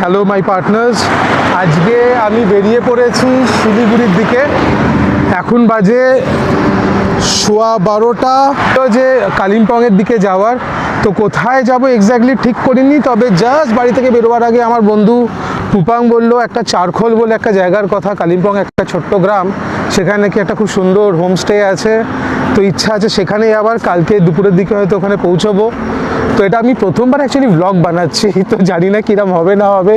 Hello my partners, আজকে আমি বেরিয়ে পড়েছি শিলিগুড়ির দিকে। এখন বাজে 12:15 যে কালিম্পংয়ের দিকে যাওয়ার। তো কোথায় যাব এক্স্যাক্টলি ঠিক করিনি, তবে জাস্ট বাড়ি থেকে বেরোবার আগে আমার বন্ধু পুপাং বললো একটা চারখোল বলে একটা জায়গার কথা। কালিম্পং একটা ছোট্ট গ্রাম, সেখানে নাকি একটা খুব সুন্দর হোমস্টে আছে। তো ইচ্ছা আছে সেখানেই আবার কালকে দুপুরের দিকে হয়তো ওখানে পৌঁছবো। তো এটা আমি প্রথমবার অ্যাকচুয়ালি ব্লগ বানাচ্ছি, তো জানি না কিরম হবে না হবে,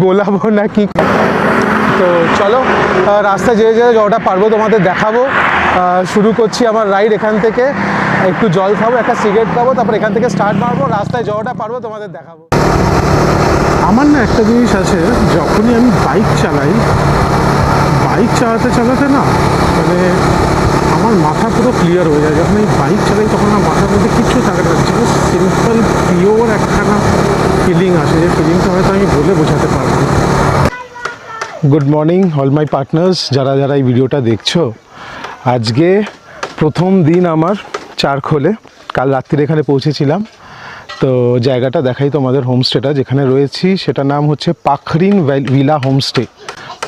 গোলাবো না কি। তো চলো রাস্তায় যে যতটা পারবো তোমাদের দেখাবো। শুরু করছি আমার রাইড এখান থেকে। একটু জল খাবো, একটা সিগারেট খাবো, তারপর এখান থেকে স্টার্ট মারবো। রাস্তায় যতটা পারবো তোমাদের দেখাবো। আমার না একটা জিনিস আছে, যখনই আমি বাইক চালাই, বাইক চালাতে চালাতে না মানে আমার মাথা পুরো ক্লিয়ার হয়ে যায়। যখন আমি বাইক চালাই তখন আমার মাথার মধ্যে কিচ্ছু থাকে না, জাস্ট সিম্পল পিওর একখানা ফিলিং আসে, যে ফিলিংটা হয়তো আমি বলে বোঝাতে পারবো না। Good morning all my partners, যারা যারা এই ভিডিওটা দেখছো। আজকে প্রথম দিন আমার চারখোলে। কাল রাত্রিরে এখানে পৌঁছেছিলাম। তো জায়গাটা দেখাই তোমাদের, হোমস্টেটা যেখানে রয়েছি সেটার নাম হচ্ছে Pakhrin villa homestay.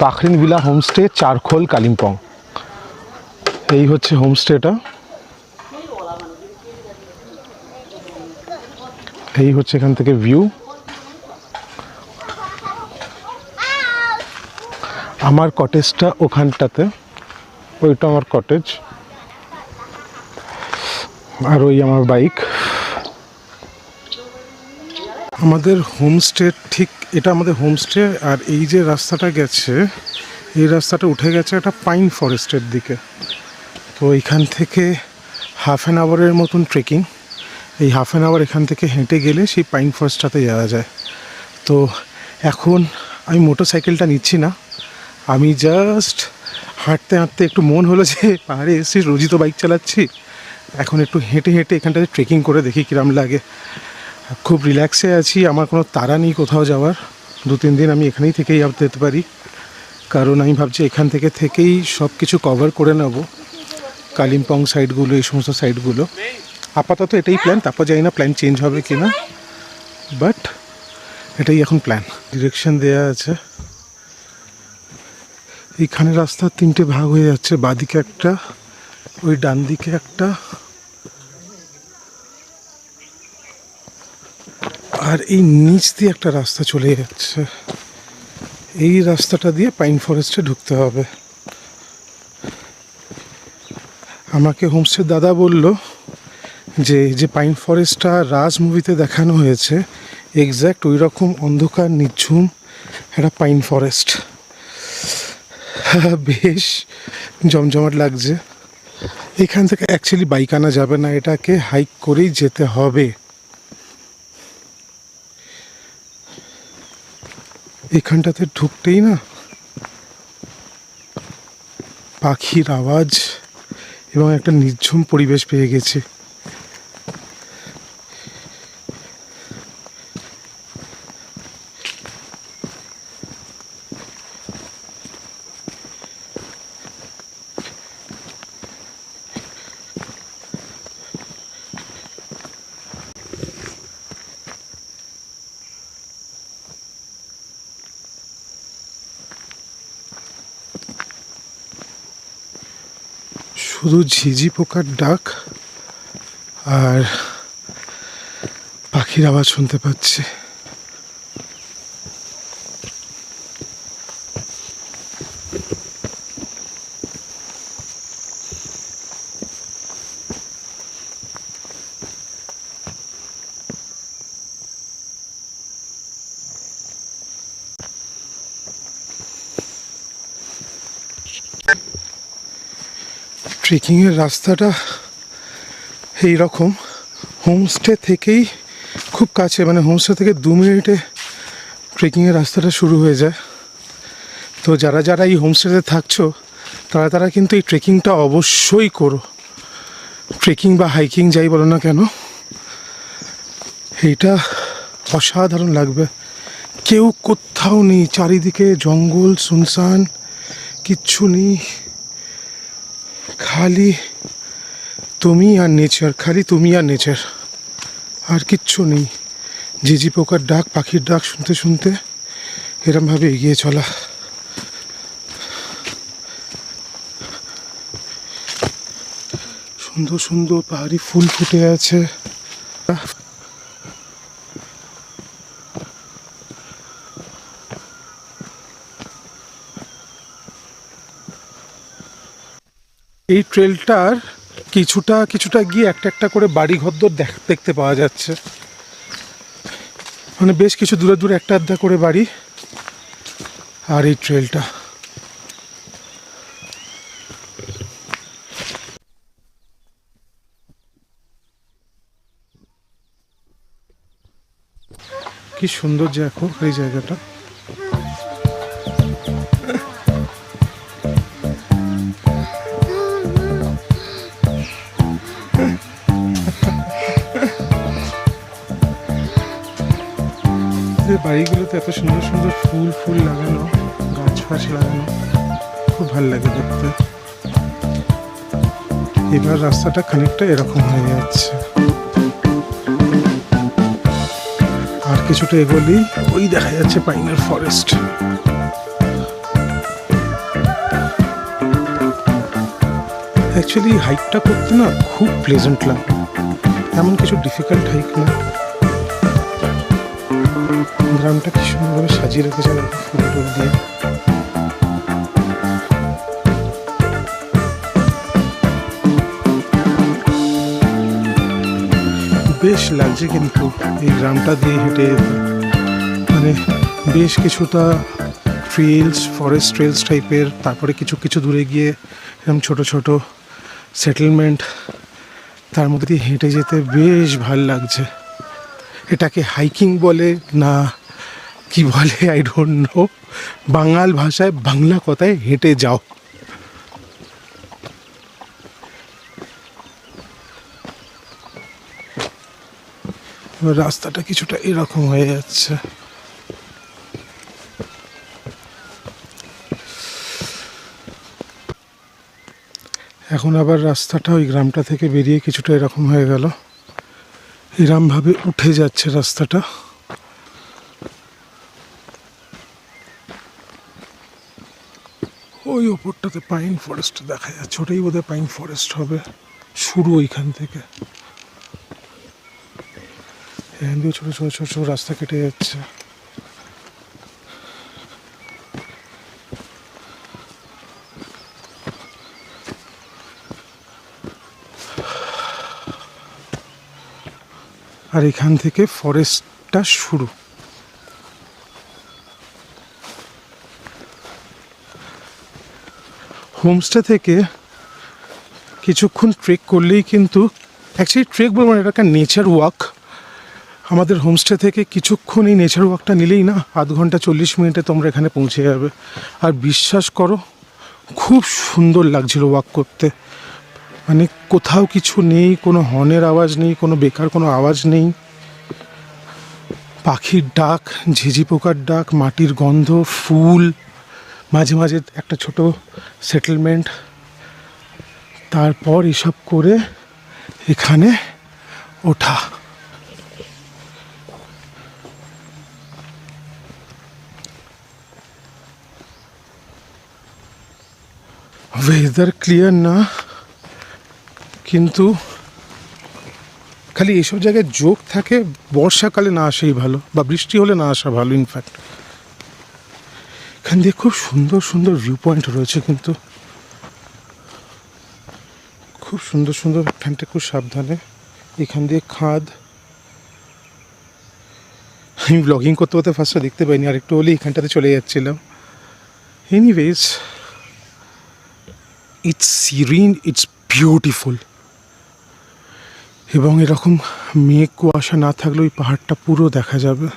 Pakhrin villa homestay, Charkhol, Kalimpong. এই হচ্ছে হোমস্টেটা, এই হচ্ছে এখান থেকে ভিউ। আমার কটেজটা ওখানটাতে, ওইটা আমার কটেজ, আর ওই আমার বাইক। আমাদের হোমস্টে ঠিক এটা আমাদের হোমস্টে। আর এই যে রাস্তাটা গেছে, এই রাস্তাটা উঠে গেছে একটা পাইন ফরেস্টের দিকে। তো এইখান থেকে হাফ অ্যান আওয়ারের মতন ট্রেকিং। এই হাফ অ্যান আওয়ার এখান থেকে হেঁটে গেলে সেই পাইন ফরেস্টটাতে যাওয়া যায়। তো এখন আমি মোটর সাইকেলটা নিচ্ছি না, আমি জাস্ট হাঁটতে হাঁটতে একটু মন হলো যে পাহাড়ে এসেছি, রোজই তো বাইক চালাচ্ছি, এখন একটু হেঁটে হেঁটে এখানটাতে ট্রেকিং করে দেখি কীরকম লাগে। খুব রিল্যাক্সে আছি, আমার কোনো তাড়া নেই কোথাও যাওয়ার। 2-3 দিন আমি এখানেই থেকেই যেতে পারি, কারণ আমি ভাবছি এখান থেকেই সব কিছু কভার করে নেব, কালিম্পং সাইডগুলো, এই সমস্ত সাইডগুলো। আপাতত এটাই প্ল্যান, তারপর জানি না প্ল্যান চেঞ্জ হবে কি না, বাট এটাই এখন প্ল্যান। ডিরেকশন দেওয়া আছে, এইখানে রাস্তা 3টে ভাগ হয়ে যাচ্ছে, বাঁদিকে একটা, ওই ডান দিকে একটা, আর এই নিচ দিয়ে একটা রাস্তা চলে যাচ্ছে। এই রাস্তাটা দিয়ে পাইন ফরেস্টে ঢুকতে হবে। আমাকে হোমস্টের দাদা বলল যে পাইন ফরেস্টটা রাজ মুভিতে দেখানো হয়েছে, এক্স্যাক্ট ওই রকম অন্ধকার নিঝুম একটা পাইন ফরেস্ট। বেশ জমজমাট লাগছে। এখান থেকে অ্যাকচুয়ালি বাইক আনা যাবে না, এটাকে হাইক করেই যেতে হবে। এখানটাতে ঢুকতেই না পাখির আওয়াজ এবং একটা নির্ঝুম পরিবেশ পেয়ে গেছি। শুধু ঝিঝি পোকার ডাক আর পাখির আওয়াজ শুনতে পাচ্ছি। ট্রেকিংয়ের রাস্তাটা এই রকম, হোমস্টে থেকেই খুব কাছে, মানে হোমস্টে থেকে 2 মিনিটে ট্রেকিংয়ের রাস্তাটা শুরু হয়ে যায়। তো যারা যারা এই হোমস্টেতে থাকছো তারা কিন্তু এই ট্রেকিংটা অবশ্যই করো। ট্রেকিং বা হাইকিং যাই বলো না কেন, এইটা অসাধারণ লাগবে। কেউ কোথাও নেই, চারিদিকে জঙ্গল, শুনশান, কিচ্ছু নেই, খালি তুমি আর নেচার, খালি তুমি আর নেচার, আর কিচ্ছু নেই। ঝিঝি পোকার ডাক, পাখির ডাক শুনতে শুনতে এরমভাবে এগিয়ে চলা। সুন্দর সুন্দর পাহাড়ি ফুল ফুটে আছে। এই ট্রেলটার কিছুটা কিছুটা গিয়ে একটা একটা করে বাড়ি ঘরদোর দেখতে পাওয়া যাচ্ছে, মানে বেশ কিছু দূরে দূরে একটা আধা করে বাড়ি। আর এই ট্রেলটা কি সুন্দর দেখো এই জায়গাটা। বাড়িগুলোতে এত সুন্দর সুন্দর ফুল ফুল লাগানো, গাছ ফাছ লাগানো, খুব ভালো লাগে দেখতে। এবার রাস্তাটা খানিকটা এরকম হয়ে যাচ্ছে, আর কিছুটা এগোলেই ওই দেখা যাচ্ছে পাইনের ফরেস্ট। অ্যাকচুয়ালি হাইকটা করতে না খুব প্লেজেন্ট লাগে, এমন কিছু ডিফিকাল্ট হাইক না। গ্রামটা কি সুন্দরভাবে সাজিয়ে রেখেছে ফুল টুল দিয়ে। বেশ লাগছে কিন্তু এই গ্রামটা দিয়ে হেঁটে, মানে বেশ কিছুটা ট্রেলস, ফরেস্ট ট্রেলস টাইপের, তারপরে কিছু কিছু দূরে গিয়ে এরকম ছোট ছোট সেটেলমেন্ট, তার মধ্যে দিয়ে হেঁটে যেতে বেশ ভাল লাগছে। এটাকে হাইকিং বলে না কি বলে আই ডোন্ট নো, বাঙাল ভাষায় বাংলা কথায় হেঁটে যাও। রাস্তাটা কিছুটা এরকম হয়ে যাচ্ছে। এখন আবার রাস্তাটা ওই গ্রামটা থেকে বেরিয়ে কিছুটা এরকম হয়ে গেল, এরমভাবে উঠে যাচ্ছে রাস্তাটা। ওই ওপরটাতে পাইন ফরেস্ট দেখা যাচ্ছে, ওটাই বোধহয় পাইন ফরেস্ট হবে, শুরু ওইখান থেকে। এখান দিয়ে ছোটো ছোটো ছোটো ছোটো রাস্তা কেটে যাচ্ছে। আর এখান থেকে ফরেস্টটা শুরু। হোমস্টে থেকে কিছুক্ষণ ট্রেক করলেই কিন্তু, অ্যাকচুয়ালি ট্রেক বলবো না, এটা একটা নেচার ওয়াক। আমাদের হোমস্টে থেকে কিছুক্ষণ এই নেচার ওয়াকটা নিলেই না 0.5 ঘন্টা 40 মিনিটে তোমরা এখানে পৌঁছে যাবে। আর বিশ্বাস করো খুব সুন্দর লাগছিল ওয়াক করতে, মানে কোথাও কিছু নেই, কোনো হর্নের আওয়াজ নেই, কোনো বেকার কোনো আওয়াজ নেই, পাখির ডাক, ঝিঝি পোকার ডাক, মাটির গন্ধ, ফুল, মাঝে মাঝে একটা ছোট সেটেলমেন্ট, তারপর এসব করে এখানে ওঠা। ওয়েদার ক্লিয়ার না, কিন্তু খালি এইসব জায়গায় যোগ থাকে বর্ষাকালে না আসাই ভালো, বা বৃষ্টি হলে না আসা ভালো। ইনফ্যাক্ট এখান দিয়ে খুব সুন্দর সুন্দর ভিউ পয়েন্ট রয়েছে, কিন্তু খুব সুন্দর সুন্দর। এখানটা খুব সাবধানে, এখান দিয়ে খাদ। আমি ব্লগিং করতে করতে ফার্স্টে দেখতে পাইনি, আর একটু হলেই এখানটাতে চলে যাচ্ছিলাম। Anyways, it's Sirin, it's beautiful. এবং এরকম মেঘ কুয়াশা না থাকলে ওই পাহাড়টা পুরো দেখা যাবে।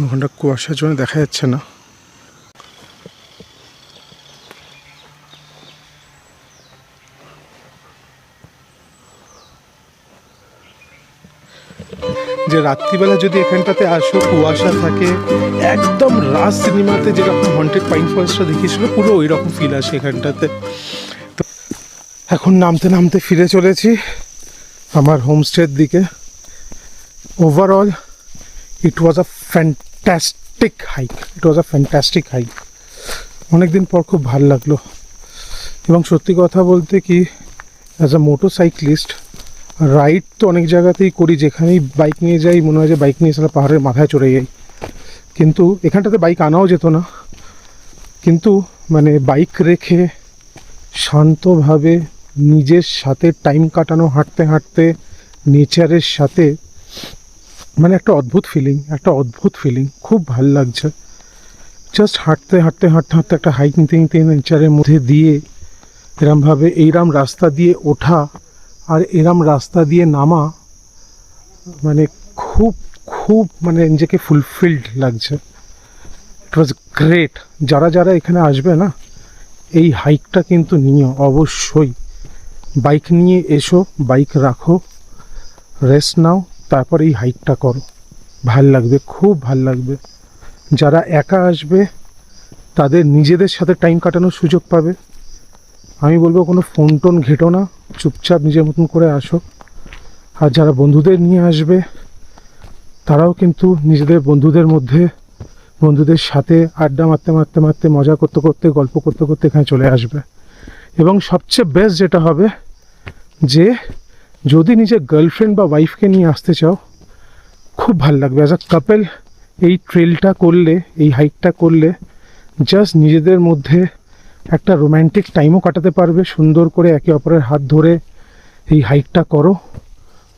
ওখানটা কুয়াশার জন্য দেখা যাচ্ছে না। যে রাত্রিবেলা যদি এখানটাতে আসো, কুয়াশা থাকে, একদম রাজ সিনেমাতে যেরকম হন্টেড পাইন ফরেস্টটা দেখিয়েছিল পুরো ওই রকম ফিল আসে এখানটাতে। তো এখন নামতে নামতে ফিরে চলেছি আমার হোমস্টের দিকে। Overall it was a fantastic hike. অনেকদিন পর খুব ভালো লাগলো। এবং সত্যি কথা বলতে কি, অ্যাজ আ মোটরসাইক্লিস্ট রাইড তো অনেক জায়গাতেই করি, যেখানেই বাইক নিয়ে যাই মনে হয় যে বাইক নিয়ে সারা পাহাড়ের মাথায় চড়ে যাই, কিন্তু এখানটাতে বাইক আনাও যেত না। কিন্তু মানে বাইক রেখে শান্তভাবে নিজের সাথে টাইম কাটানো, হাঁটতে হাঁটতে নেচারের সাথে, মানে একটা অদ্ভুত ফিলিং, খুব ভাল লাগছে। জাস্ট হাঁটতে একটা হাইক নিতে নেচারের মধ্যে দিয়ে এরমভাবে এইরম রাস্তা দিয়ে ওঠা আর এরম রাস্তা দিয়ে নামা, মানে খুব মানে নিজেকে ফুলফিলড লাগছে। ইট ওয়াজ গ্রেট। যারা এখানে আসবে না, এই হাইকটা কিন্তু নিও অবশ্যই। বাইক নিয়ে এসো, বাইক রাখো, রেস্ট নাও, তারপর এই হাইকটা করো, ভাল লাগবে, খুব ভাল লাগবে। যারা একা আসবে তাদের নিজেদের সাথে টাইম কাটানোর সুযোগ পাবে। আমি বলবো কোনো ফোন টোন ঘেটো না, চুপচাপ নিজের মতন করে আসো। আর যারা বন্ধুদের নিয়ে আসবে তারাও কিন্তু নিজেদের বন্ধুদের সাথে আড্ডা মারতে মজা করতে গল্প করতে এখানে চলে আসবে। এবং সবচেয়ে বেস্ট যেটা হবে, যে যদি নিজের গার্লফ্রেন্ড বা ওয়াইফকে নিয়ে আসতে চাও, খুব ভালো লাগবে। অ্যাজ আ কাপল এই ট্রেলটা করলে, এই হাইকটা করলে জাস্ট নিজেদের মধ্যে একটা রোম্যান্টিক টাইমও কাটাতে পারবে। সুন্দর করে একে অপরের হাত ধরে এই হাইকটা করো,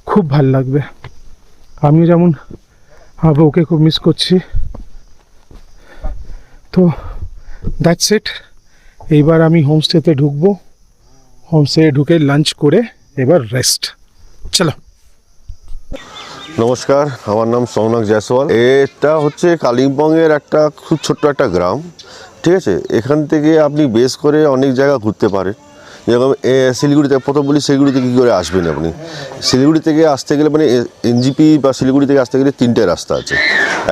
খুব ভাল লাগবে। আমিও যেমন আমার বউকে খুব মিস করছি। তো দ্যাটস ইট। এইবার আমি হোমস্টেতে ঢুকবো, হোমস্টে ঢুকে লাঞ্চ করে এবার রেস্ট। চলো। নমস্কার, আমার নাম সৌনক জয়সওয়াল। এটা হচ্ছে কালিম্পংয়ের একটা খুব ছোট্ট একটা গ্রাম, ঠিক আছে। এখান থেকে আপনি বেস করে অনেক জায়গা ঘুরতে পারেন। যেরকম শিলিগুড়ি থেকে, প্রথম বলি শিলিগুড়ি থেকে কী করে আসবেন আপনি। শিলিগুড়ি থেকে আসতে গেলে মানে এনজিপি বা শিলিগুড়ি থেকে আসতে গেলে তিনটে রাস্তা আছে।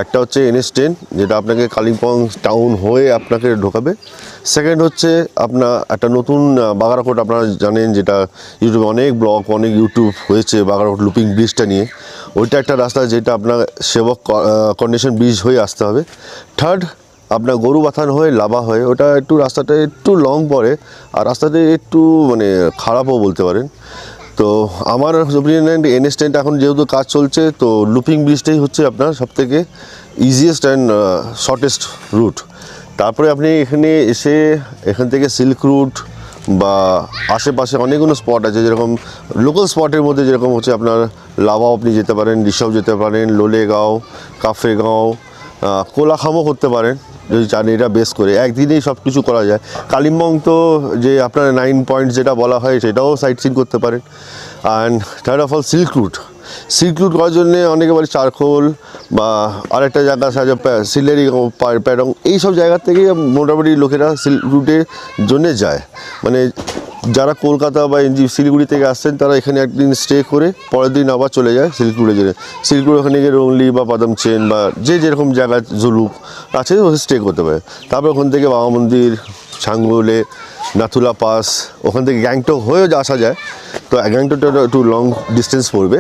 একটা হচ্ছে NH10, যেটা আপনাকে কালিম্পং টাউন হয়ে আপনাকে ঢোকাবে। সেকেন্ড হচ্ছে আপনার একটা নতুন বাগারাকোট, আপনারা জানেন, যেটা ইউটিউবে অনেক ব্লগ, অনেক ইউটিউব হয়েছে বাগারাকোট লুপিং ব্রিজটা নিয়ে। ওইটা একটা রাস্তা, যেটা আপনার সেবক কন্ডিশন ব্রিজ হয়ে আসতে হবে। থার্ড আপনার গরুবাথান হয়ে লাভা হয়ে, ওটা একটু রাস্তাটা একটু লং পড়ে, আর রাস্তাটা একটু মানে খারাপও বলতে পারেন। তো আমার অপিনিয়ন NH10 এখন যেহেতু কাজ চলছে, তো লুপিং ব্রিজটাই হচ্ছে আপনার সবথেকে ইজিয়েস্ট অ্যান্ড শর্টেস্ট রুট। তারপরে আপনি এখানে এসে এখান থেকে সিল্ক রুট বা আশেপাশে অনেকগুলো স্পট আছে, যেরকম লোকাল স্পটের মধ্যে যেরকম হচ্ছে আপনার লাভাও আপনি যেতে পারেন, ঋষভ যেতে পারেন, লোলেগাঁও, কাফরেগাঁও, কোলাখামও করতে পারেন যদি চান। এটা বেস করে একদিনেই সব কিছু করা যায়। কালিম্পং তো যে আপনার 9 পয়েন্ট যেটা বলা হয়, সেটাও সাইট সিন করতে পারেন। And third of all silk route করার জন্যে অনেকে বলে চারখোল বা আরেকটা জায়গা আছে সিলেরি, প্যাডং, এইসব জায়গার থেকে মোটামুটি লোকেরা সিল্ক রুটের জন্যে যায়। মানে যারা কলকাতা বা শিলিগুড়ি থেকে আসছেন, তারা এখানে একদিন স্টে করে পরের দিন আবার চলে যায় সিল্ক রুটে জন্য। সিল্ক রুট ওখানে গিয়ে রংলি বা বাদাম চেন বা যেরকম জায়গা জুলুক আছে ওখানে স্টে করতে পারে। তারপর ওখান থেকে বাবা মন্দির, ছাঙ্গুলে, নাথুলা পাস, ওখান থেকে গ্যাংটক হয়েও আসা যায়। তো গ্যাংটকটা একটু লং ডিস্টেন্স পড়বে।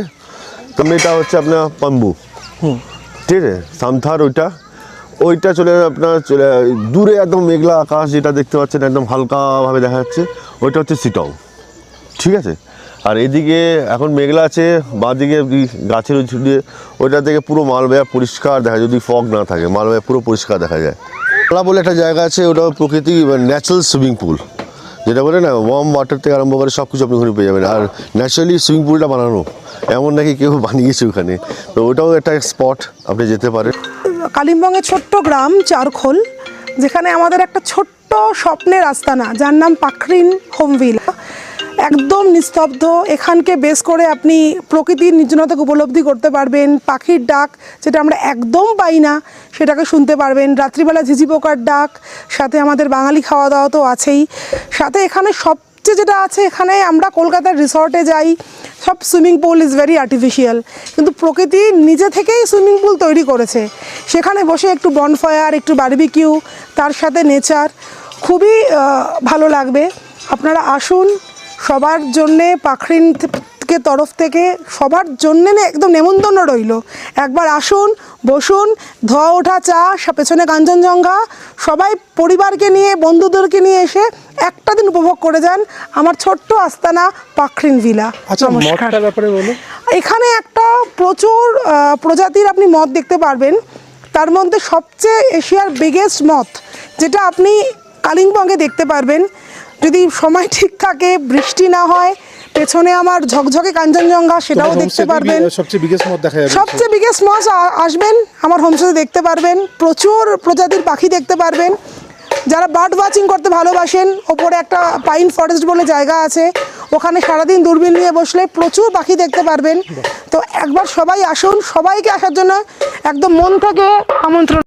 তো এটা হচ্ছে আপনার পাম্বু, ঠিক আছে, সামথার ওইটা চলে আপনার দূরে একদম মেঘলা আকাশ যেটা দেখতে পাচ্ছেন, একদম হালকাভাবে দেখা যাচ্ছে, ওইটা হচ্ছে সিটং, ঠিক আছে। আর এদিকে এখন মেঘলা আছে, বাঁদিকে গাছের দিয়ে ওইটা থেকে পুরো মালবাহী পরিষ্কার দেখা যায়, যদি ফগ না থাকে মালবাহী পুরো পরিষ্কার দেখা যায়। মালা বলে একটা জায়গা আছে, ওটা প্রকৃতি ন্যাচারাল সুইমিং পুল, যেটা বলে না ওয়ার্ম ওয়াটার থেকে আরম্ভ করে সব কিছু আপনি ওখানে পেয়ে যাবেন। আর ন্যাচারালি সুইমিং পুলটা বানানো, এমন নাকি কেউ বানিয়েছে ওখানে, তো ওটাও একটা স্পট, আপনি যেতে পারেন। কালিম্পংয়ের ছোট্ট গ্রাম চারখোল, যেখানে আমাদের একটা ছোট্ট স্বপ্নের আস্তানা, যার নাম পাখরিন হোমভিল। একদম নিস্তব্ধ, এখানকে বেস করে আপনি প্রকৃতির নির্জনতাকে উপলব্ধি করতে পারবেন। পাখির ডাক, যেটা আমরা একদম পাই না, সেটাকে শুনতে পারবেন। রাত্রিবেলা ঝিঝি পোকার ডাক, সাথে আমাদের বাঙালি খাওয়া দাওয়া তো আছেই। সাথে এখানে সব সবচেয়ে যেটা আছে এখানে, আমরা কলকাতার রিসর্টে যাই, সব swimming pool is very artificial, কিন্তু প্রকৃতি নিজে থেকেই সুইমিং পুল তৈরি করেছে। সেখানে বসে একটু বনফায়ার, একটু বারবিকিউ, তার সাথে নেচার, খুবই ভালো লাগবে। আপনারা আসুন, সবার জন্যে পাখরিন তরফ থেকে সবার জন্যে একদম নেমন্তন্ন রইল। একবার আসুন, বসুন, ধোয়া ওঠা চা, পেছনে কাঞ্চনজঙ্ঘা, সবাই পরিবারকে নিয়ে, বন্ধুদেরকে নিয়ে এসে একটা দিন উপভোগ করে যান আমার ছোট্ট আস্তানা পাখরিন ভিলা। আচ্ছা, মঠটার ব্যাপারে বলো। এখানে একটা প্রচুর প্রজাতির আপনি মঠ দেখতে পারবেন। তার মধ্যে সবচেয়ে এশিয়ার বিগেস্ট মঠ যেটা আপনি কালিম্পংয়ে দেখতে পারবেন, যদি সময় ঠিক থাকে, বৃষ্টি না হয়, পেছনে আমার ঝকঝকে কাঞ্চনজঙ্ঘা, সেটাও দেখতে পারবেন। সবচেয়ে বিগেস্ট মঠ দেখা যাবে। সবচেয়ে বিগেস্ট মঠ আসবেন, আমার হোমস্টেতে দেখতে পারবেন, প্রচুর প্রজাতির পাখি দেখতে পারবেন। যারা বার্ড ওয়াচিং করতে ভালোবাসেন, ওপরে একটা পাইন ফরেস্ট বলে জায়গা আছে, ওখানে সারাদিন দূরবীন নিয়ে বসলে প্রচুর পাখি দেখতে পারবেন। তো একবার সবাই আসুন, সবাইকে আসার জন্য একদম মন থেকে আমন্ত্রণ।